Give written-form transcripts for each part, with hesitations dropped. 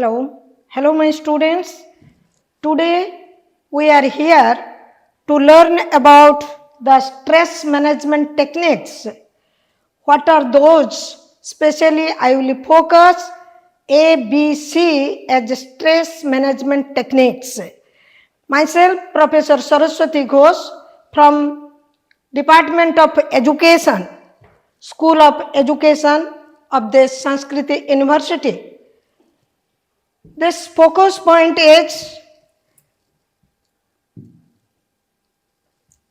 Hello my students. Today we are here to learn about the stress management techniques. What are those? Especially I will focus A, B, C as stress management techniques. Myself, Professor Saraswati Ghosh from Department of Education, School of Education of the Sanskriti University. This focus point is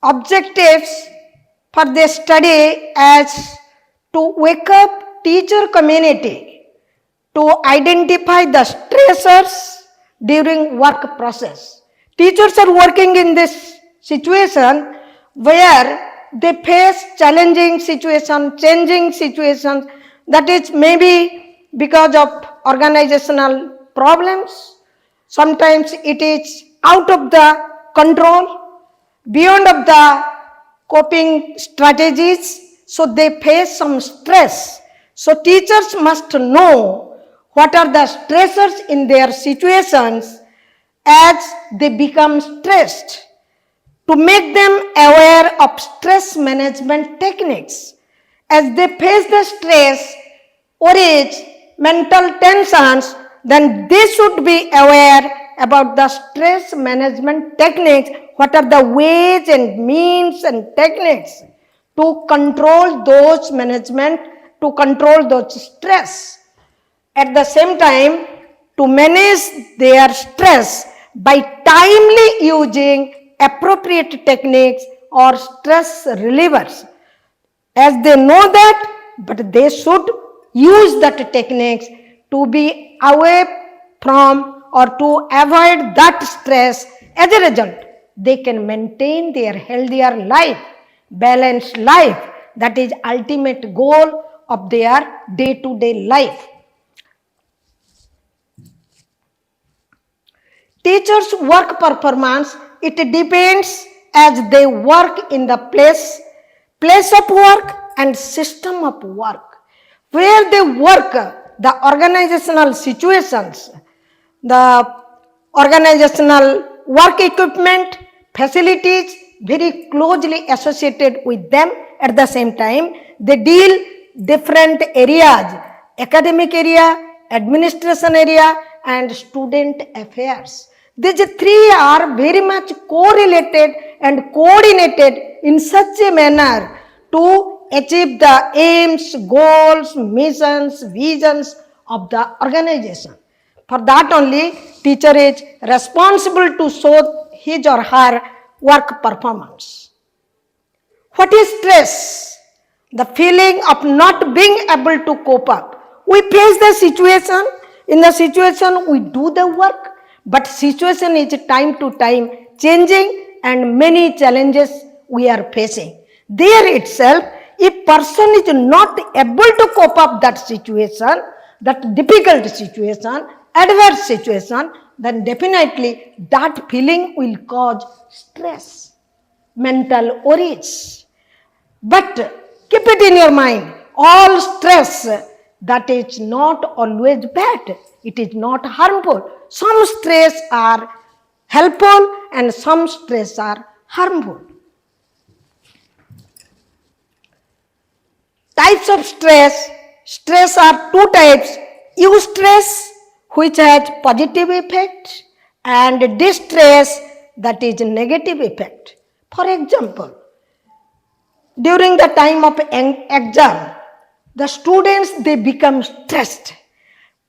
objectives for the study as to wake up teacher community to identify the stressors during work process. Teachers are working in this situation where they face challenging situation, changing situations, that is maybe because of organizational problems. Sometimes it is out of the control, beyond of the coping strategies, so they face some stress. So teachers must know what are the stressors in their situations as they become stressed, to make them aware of stress management techniques. As they face the stress or mental tensions, then they should be aware about the stress management techniques. What are the ways and means and techniques to control those management, to control those stress. At the same time, to manage their stress by timely using appropriate techniques or stress relievers. As they know that, but they should use that techniques to be away from or to avoid that stress. As a result, they can maintain their healthier life, balanced life. That is ultimate goal of their day-to-day life. Teachers' work performance, it depends as they work in the place of work and system of work. Where they work, the organizational situations, the organizational work equipment, facilities very closely associated with them. At the same time, they deal different areas, academic area, administration area, and student affairs. These three are very much correlated and coordinated in such a manner to achieve the aims, goals, missions, visions of the organization. For that only, teacher is responsible to show his or her work performance. What is stress? The feeling of not being able to cope up. We face the situation. In the situation, we do the work. But situation is time to time changing and many challenges we are facing. There itself, if person is not able to cope up that situation, that difficult situation, adverse situation, then definitely that feeling will cause stress, mental worries. But keep it in your mind, all stress, that is not always bad. It is not harmful. Some stress are helpful and some stress are harmful. Types of stress. Stress are two types. Eustress, which has positive effect, and distress, that is negative effect. For example, during the time of exam, the students, they become stressed.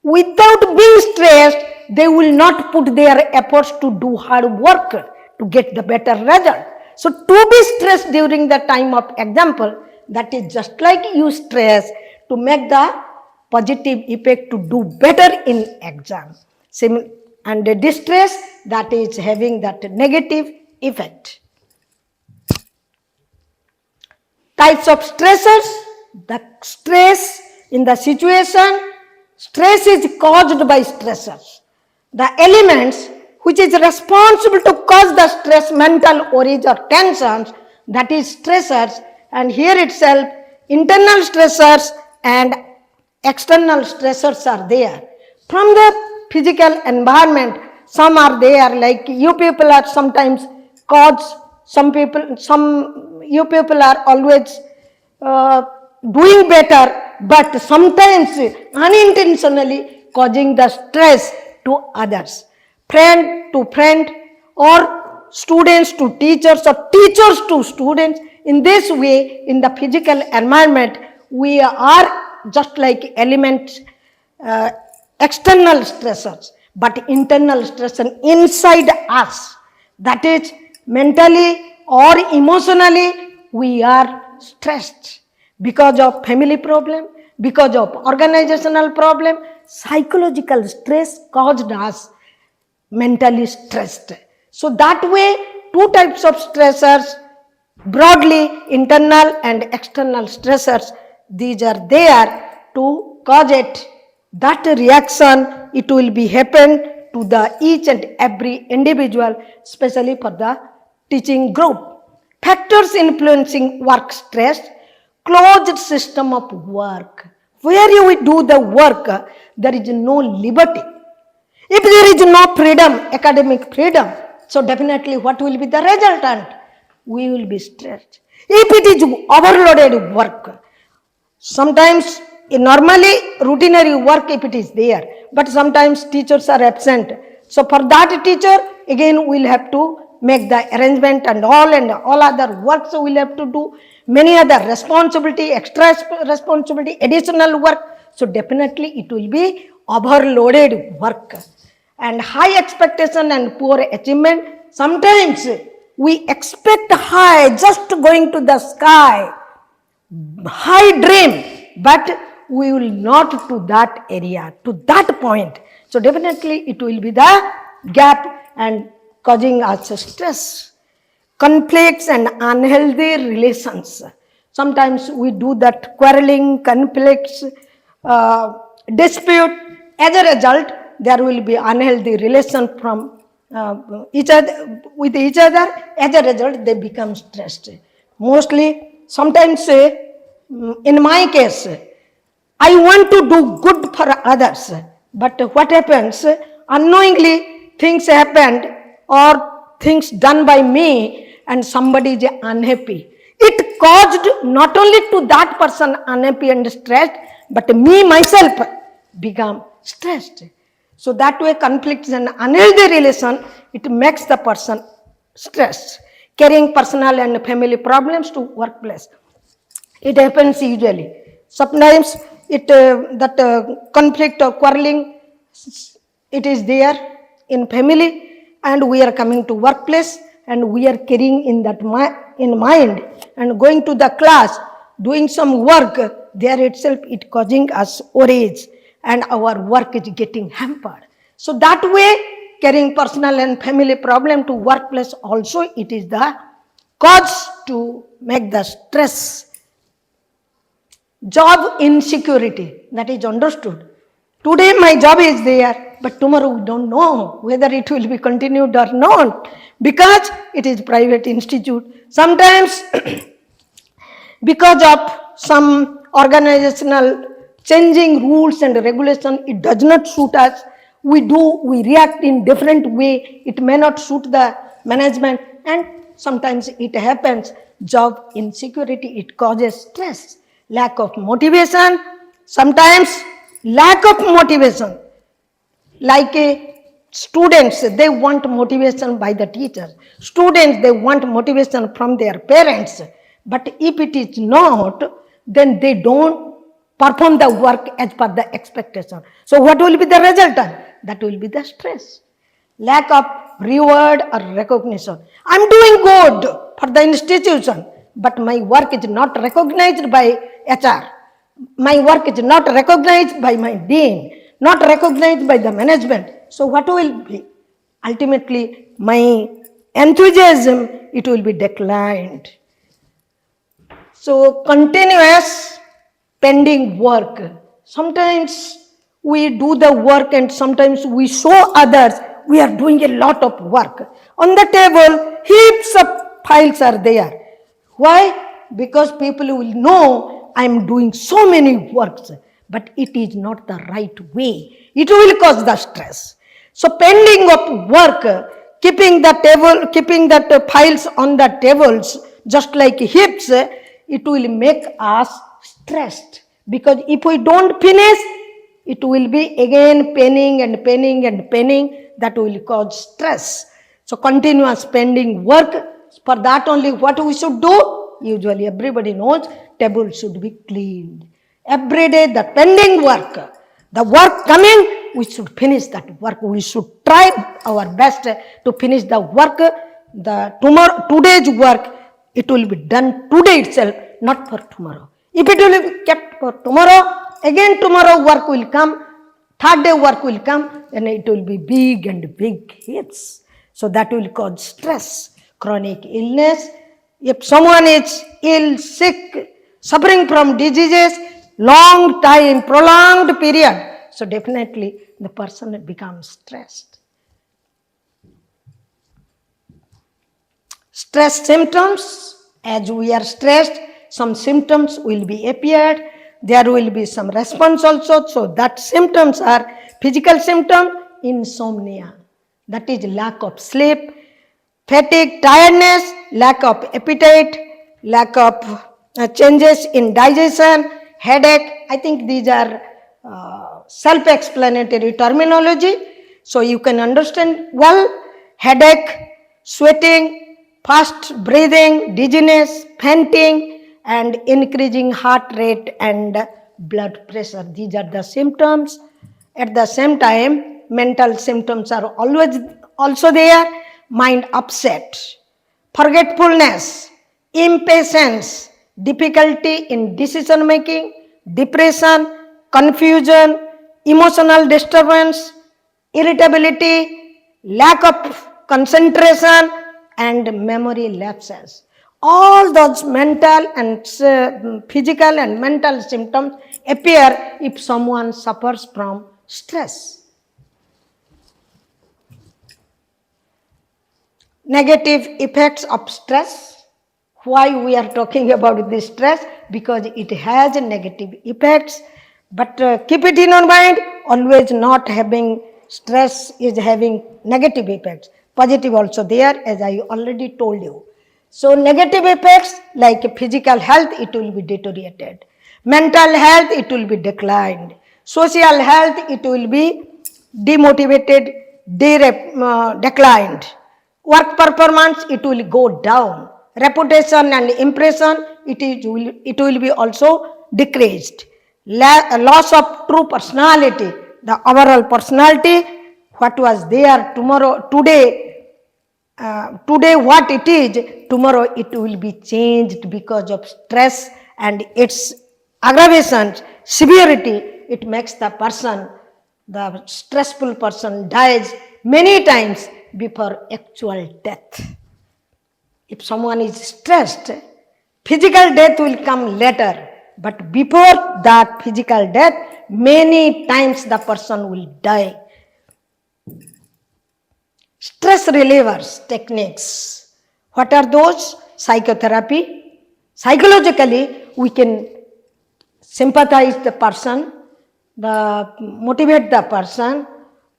Without being stressed, they will not put their efforts to do hard work to get the better result. So to be stressed during the time of example, that is just like eustress, to make the positive effect to do better in exam. And the distress, that is having that negative effect. Types of stressors. The stress in the situation, stress is caused by stressors. The elements which is responsible to cause the stress, mental worries or tensions, that is stressors, and here itself internal stressors and external stressors are there. From the physical environment. Some are there, like you people are sometimes cause, you people are always doing better, but sometimes unintentionally causing the stress to others, friend to friend, or students to teachers, or teachers to students. In this way, in the physical environment, we are just like elements, uh, external stressors, but internal stressor inside us, that is mentally or emotionally we are stressed because of family problem, because of organizational problem. Psychological stress caused us mentally stressed. So that way, two types of stressors, broadly internal and external stressors, these are there to cause it. That reaction, it will be happen to the each and every individual, especially for the teaching group. Factors influencing work stress: closed system of work. Where you do the work, there is no liberty. If there is no freedom, academic freedom, so definitely what will be the resultant? We will be stressed. If it is overloaded work, sometimes normally routinary work if it is there, but sometimes teachers are absent. So for that teacher, again we'll have to make the arrangement and all other works we'll have to do. Many other responsibility, extra responsibility, additional work. So definitely it will be overloaded work. And high expectation and poor achievement. Sometimes we expect high, just going to the sky, high dream, but we will not to that area, to that point. So definitely it will be the gap and causing us stress. Conflicts and unhealthy relations. Sometimes we do that quarreling, conflicts, dispute. As a result, there will be unhealthy relation from each other with each other. As a result, they become stressed. Mostly, sometimes in my case, I want to do good for others, but what happens? Unknowingly, things happened or things done by me, and somebody is unhappy. It caused not only to that person unhappy and stressed, but me myself become stressed. So that way, conflicts and unhealthy relation, it makes the person stressed. Carrying personal and family problems to workplace. It happens usually. Sometimes conflict or quarreling, it is there in family, and we are coming to workplace and we are carrying in that in mind and going to the class, doing some work, there itself it causing us worries and our work is getting hampered. So that way, carrying personal and family problem to workplace also, it is the cause to make the stress. Job insecurity, that is understood. Today my job is there, but tomorrow we don't know whether it will be continued or not, because it is private institute. Sometimes because of some organizational changing rules and regulation, it does not suit us. We react in different way. It may not suit the management, and sometimes it happens. Job insecurity, it causes stress. Lack of motivation, sometimes lack of motivation. Like students, they want motivation by the teachers. Students, they want motivation from their parents. But if it is not, then they don't perform the work as per the expectation. So what will be the resultant? That will be the stress. Lack of reward or recognition. I'm doing good for the institution, but my work is not recognized by HR. My work is not recognized by my dean, not recognized by the management. So what will be? Ultimately, my enthusiasm, it will be declined. So continuous pending work. Sometimes we do the work and sometimes we show others we are doing a lot of work. On the table, heaps of files are there. Why? Because people will know I am doing so many works. but it is not the right way. It will cause the stress. So pending of work, keeping that files on the tables just like hips, it will make us stressed, because if we don't finish, it will be again penning and penning and penning. That will cause stress. So continuous pending work, for that only what we should do? Usually everybody knows, table should be cleaned. Every day the pending work, the work coming, we should finish that work. We should try our best to finish the work. Today's work, it will be done today itself, not for tomorrow. If it will be kept for tomorrow, again tomorrow work will come, third day work will come, and it will be big and big hits. So that will cause stress, chronic illness. If someone is ill, sick, suffering from diseases, long time, prolonged period, so definitely the person becomes stressed. Stress symptoms, as we are stressed, some symptoms will be appeared. There will be some response also. So that symptoms are physical symptom, insomnia, that is lack of sleep, fatigue, tiredness, lack of appetite, lack of changes in digestion, headache. I think these are self-explanatory terminology, so you can understand well. Headache, sweating, fast breathing, dizziness, fainting, and increasing heart rate and blood pressure. These are the symptoms. At the same time, mental symptoms are always also there. Mind upset, forgetfulness, impatience, difficulty in decision making, depression, confusion, emotional disturbance, irritability, lack of concentration, and memory lapses. All those mental and physical and mental symptoms appear if someone suffers from stress. Negative effects of stress. Why we are talking about this stress? Because it has negative effects. But keep it in your mind, always not having stress is having negative effects. Positive also there, as I already told you. So negative effects like physical health, it will be deteriorated. Mental health, it will be declined. Social health, it will be demotivated, declined. Work performance, it will go down. Reputation and impression, it will be also decreased. Loss of true personality, the overall personality, what was there today what it is, tomorrow it will be changed because of stress and its aggravation, severity. It makes the stressful person dies many times before actual death. If someone is stressed, physical death will come later, but before that physical death, many times the person will die. Stress relievers techniques. What are those? Psychotherapy. Psychologically, we can sympathize the person, motivate the person,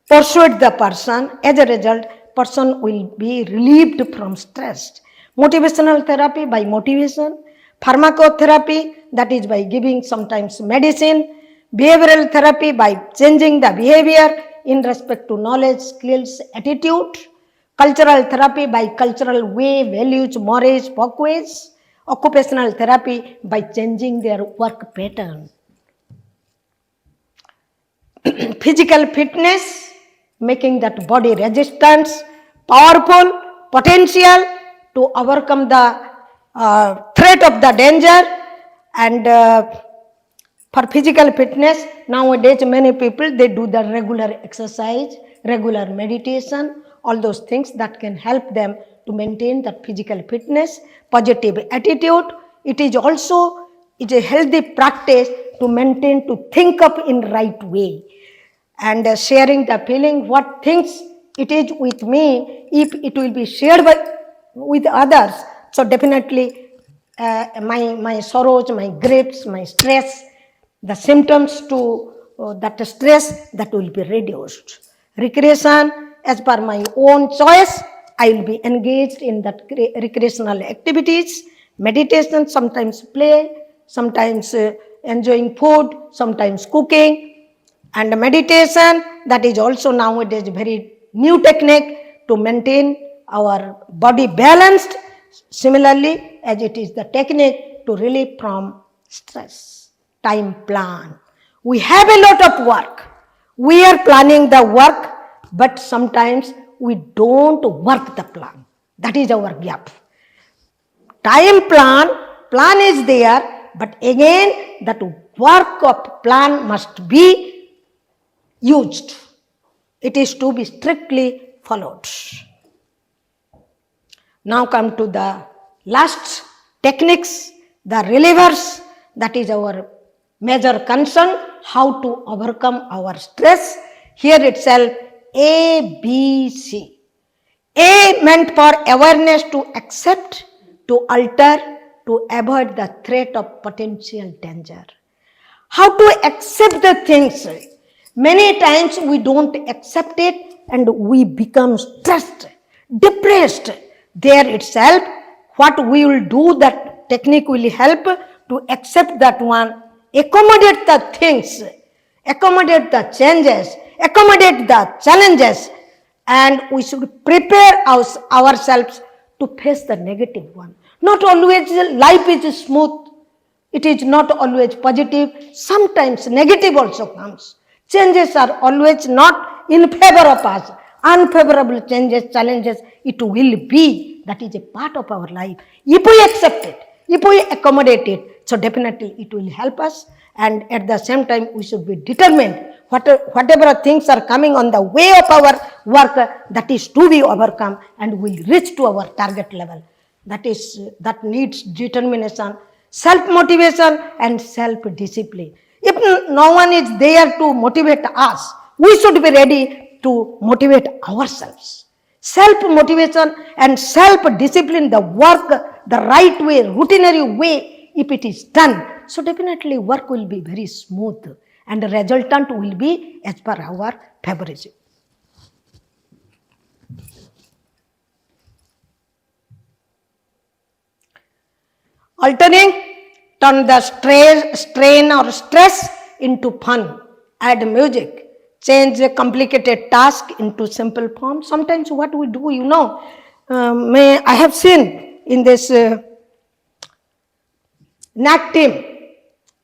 persuade the person. As a result, person will be relieved from stress. Motivational therapy by motivation. Pharmacotherapy, that is by giving sometimes medicine. Behavioral therapy by changing the behavior in respect to knowledge, skills, attitude. Cultural therapy by cultural way, values, mores, walkways. Occupational therapy by changing their work pattern. Physical fitness, making that body resistance, powerful, potential to overcome the threat of the danger. And for physical fitness, nowadays many people, they do the regular exercise, regular meditation, all those things that can help them to maintain that physical fitness. Positive attitude, it is also a healthy practice to maintain, to think up in right way. And sharing the feeling, what things it is with me, if it will be shared with others, so definitely my sorrows, my griefs, my stress the symptoms to that stress that will be reduced. Recreation, as per my own choice, I will be engaged in that recreational activities, meditation, sometimes play, sometimes enjoying food, sometimes cooking, and meditation, that is also nowadays very new technique to maintain our body balanced, similarly as it is the technique to relieve from stress. Time plan. We have a lot of work. We are planning the work, but sometimes we don't work the plan. That is our gap. Time plan is there, but again that work of plan must be used. It is to be strictly followed. Now come to the last techniques, the relievers, that is our major concern, how to overcome our stress. Here itself, A, B, C. A meant for awareness to accept, to alter, to avoid the threat of potential danger. How to accept the things. Many times we don't accept it and we become stressed, depressed. There itself, what we will do, that technique will help to accept that one, accommodate the things, accommodate the changes, accommodate the challenges, and we should prepare ourselves to face the negative one. Not always life is smooth. It is not always positive. Sometimes negative also comes. Changes are always not in favor of us. Unfavorable changes, challenges, it will be. That is a part of our life. If we accept it, if we accommodate it, so definitely it will help us. And at the same time, we should be determined. Whatever things are coming on the way of our work, that is to be overcome and will reach to our target level. That needs determination, self-motivation and self-discipline. If no one is there to motivate us, we should be ready to motivate ourselves. Self-motivation and self-discipline, the work, the right way, routinary way, if it is done, so definitely work will be very smooth and the resultant will be as per our favorism. Altering, turn the strain or stress into fun, add music, change a complicated task into simple form. Sometimes what we do, I have seen in this NAC team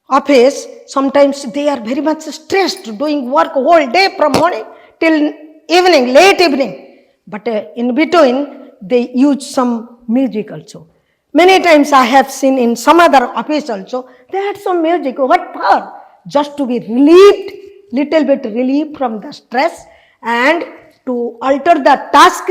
office, sometimes they are very much stressed, doing work whole day from morning till evening, late evening. But in between, they use some music also. Many times I have seen in some other office also, they had some music. What for? Just to be relieved, little bit relieved from the stress and to alter the task,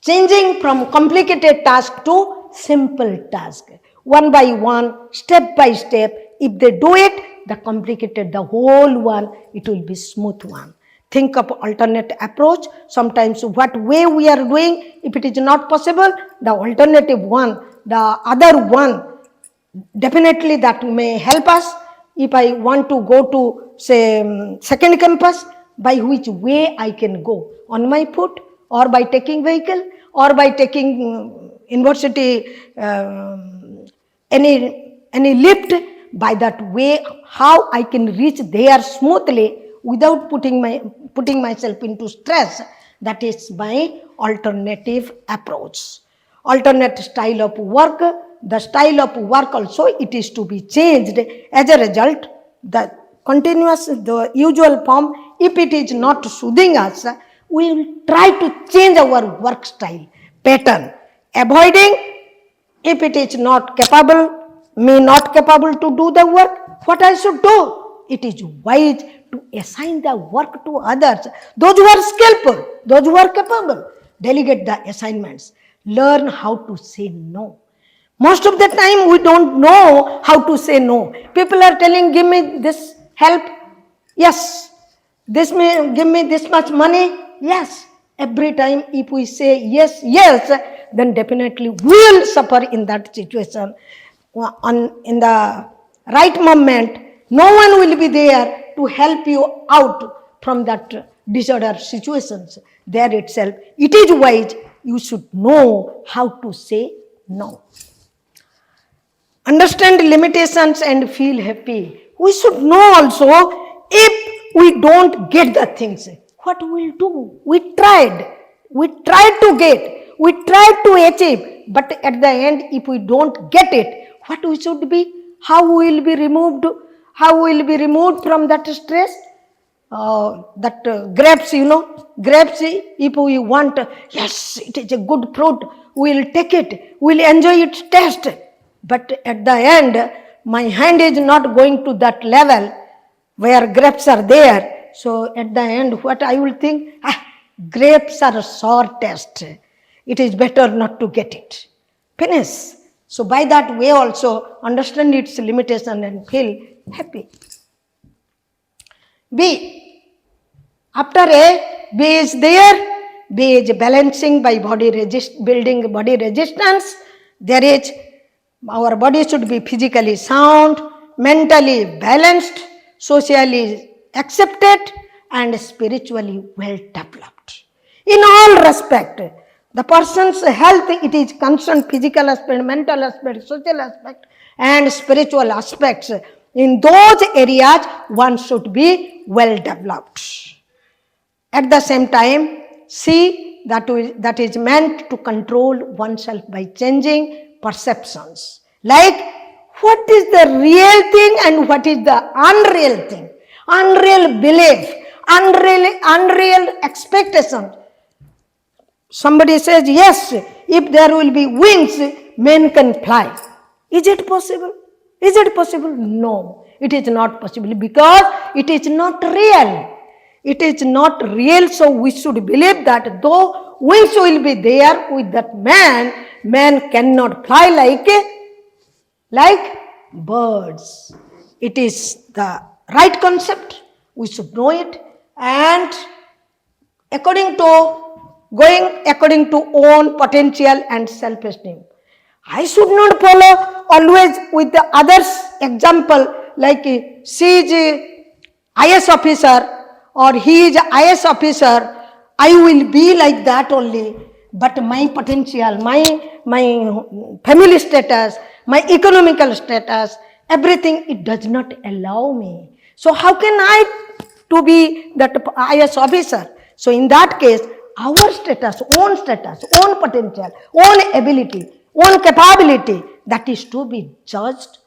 changing from complicated task to simple task. One by one, step by step, if they do it, the whole one, it will be smooth one. Think of alternate approach. Sometimes what way we are doing, if it is not possible, the alternative one, the other one, definitely that may help us. If I want to go to, say, second campus, by which way I can go? On my foot, or by taking vehicle, or by taking university, any lift? By that way, how I can reach there smoothly without putting myself into stress. That is my alternative approach. Alternate style of work. The style of work also, it is to be changed. As a result, the usual form, if it is not soothing us, we will try to change our work style, pattern. Avoiding, if it is not capable to do the work, what I should do? It is wise to assign the work to others. Those who are skillful, those who are capable, delegate the assignments. Learn how to say no. Most of the time we don't know how to say no. People are telling, give me this help. Yes. Give me this much money. Yes. Every time if we say yes, then definitely we will suffer in that situation. In the right moment, No one will be there to help you out from that disorder situations. There itself, it is wise you should know how to say no. Understand limitations and feel happy. We should know also, if we don't get the things, what we'll do? We tried to get, we tried to achieve, but at the end, if we don't get it, what we should be? How we will be removed? How we will be removed from that stress? Grapes, grapes, if we want, yes, it is a good fruit, we will take it, we will enjoy its taste. But at the end, my hand is not going to that level where grapes are there. So at the end, what I will think, grapes are a sour taste. It is better not to get it. Finish. So by that way also, understand its limitation and feel happy. B. After A, B is there. B is balancing by building body resistance. There is, our body should be physically sound, mentally balanced, socially accepted, and spiritually well developed. In all respect, the person's health, it is concerned physical aspect, mental aspect, social aspect, and spiritual aspects. In those areas, one should be well developed. At the same time, C, that is meant to control oneself by changing perceptions. Like, what is the real thing and what is the unreal thing? Unreal belief, unreal expectation. Somebody says, yes, if there will be wings, men can fly. Is it possible? Is it possible? No, it is not possible because it is not real. It is not real, so we should believe that though wings will be there with that man cannot fly like birds. It is the right concept. We should know it, and according to own potential and self-esteem. I should not follow always with the others' example, like she is IS officer or he is IS officer, I will be like that only. But my potential, my family status, my economical status, everything, it does not allow me. So how can I to be that IS officer? So in that case, our status, own potential, own ability, own capability, that is to be judged.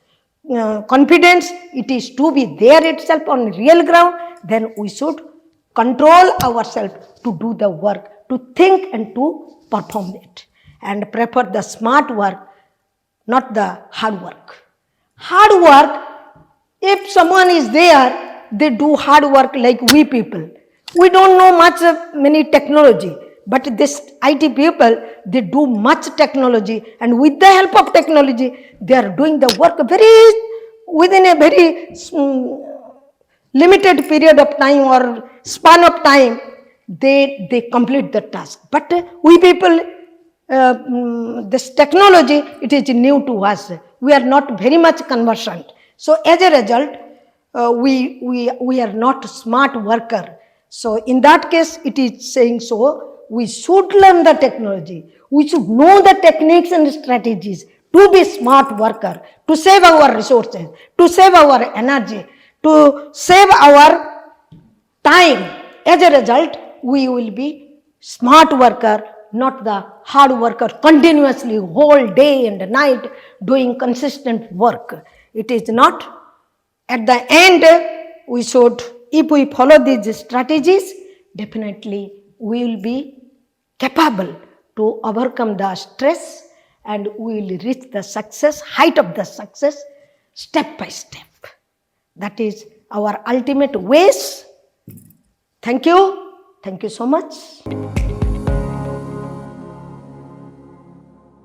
Confidence, it is to be there itself on real ground. Then we should control ourselves to do the work, to think and to perform it, and prefer the smart work, not the hard work. Hard work, if someone is there, they do hard work like we people. We don't know much of many technology, but this IT people, they do much technology, and with the help of technology, they are doing the work within a very limited period of time or span of time, they complete the task. But we people, this technology, it is new to us. We are not very much conversant. So as a result, we are not smart worker. So in that case, it is saying so, we should learn the technology. We should know the techniques and strategies to be smart worker, to save our resources, to save our energy, to save our time. As a result, we will be smart worker, not the hard worker, continuously whole day and night doing consistent work. It is not. At the end, we should, if we follow these strategies, definitely we will be capable to overcome the stress, and we will reach the success, height of the success, step by step. That is our ultimate ways. Thank you. Thank you so much.